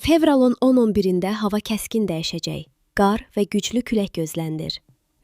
Fevralın 10-11-də hava kəskin dəyişəcək. Qar və güclü külək gözlənilir.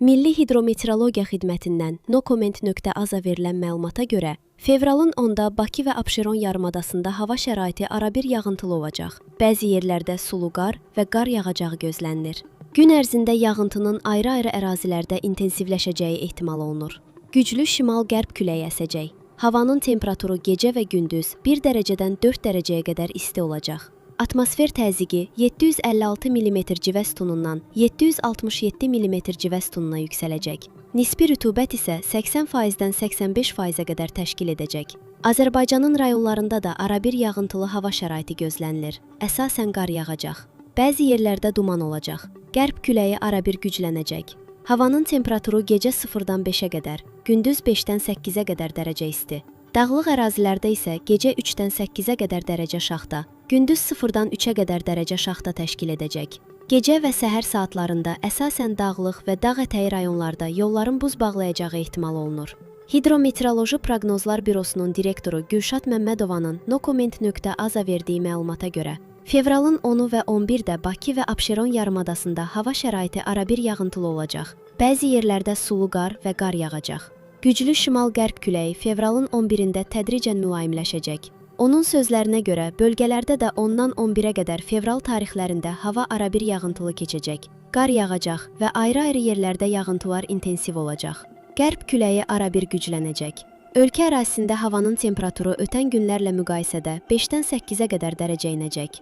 Milli Hidrometeorologiya Xidmətindən nokoment.az-a verilən məlumata görə, fevralın 10-da Bakı və Abşeron yarımadasında hava şəraiti arabir yağıntılı olacaq. Bəzi yerlərdə sulu qar və qar yağacağı gözlənilir. Gün ərzində yağıntının ayrı-ayrı ərazilərdə intensivləşəcəyi ehtimal olunur. Güclü şimal-qərb küləyi əsəcək. Havanın temperaturu gecə və gündüz 1 dərəcədən 4 dərəcəyə qədər isti olacaq. Atmosfer təzyiqi 756 mm civə sütunundan 767 mm civə sütununa yüksələcək. Nisbi rütubət isə 80%-dən 85%-ə qədər təşkil edəcək. Azərbaycanın rayonlarında da arabir yağıntılı hava şəraiti gözlənilir. Əsasən qar yağacaq. Bəzi yerlərdə duman olacaq. Qərb küləyi arabir güclənəcək. Havanın temperaturu gecə 0-dan 5-ə qədər, gündüz 5-dən 8-ə qədər dərəcə isti. Dağlıq ərazilərdə isə gecə 3-dən 8-ə qədər dərəcə şaxta, gündüz 0-dan 3-ə qədər dərəcə şaxta təşkil edəcək. Gecə və səhər saatlarında əsasən dağlıq və dağ ətəyi rayonlarda yolların buz bağlayacağı ehtimal olunur. Hidrometeoroloji Proqnozlar Bürosunun direktoru Gülşad Məmmədovanın nokoment.az-a verdiyi məlumata görə, fevralın 10-u və 11-də Bakı və Abşeron yarımadasında hava şəraiti arabir yağıntılı olacaq. Bəzi yerlərdə sulu qar və qar yağacaq. Güclü şimal-qərb küləyi fevralın 11-də tədricən mülayimləşəcək. Onun sözlərinə görə, bölgələrdə də 10-dan 11-ə qədər fevral tarixlərində hava arabir yağıntılı keçəcək. Qar yağacaq və ayrı-ayrı yerlərdə yağıntılar intensiv olacaq. Qərb küləyi arabir güclənəcək. Ölkə ərazisində havanın temperaturu ötən günlərlə müqayisədə 5-dən 8-ə qədər dərəcə enəcək.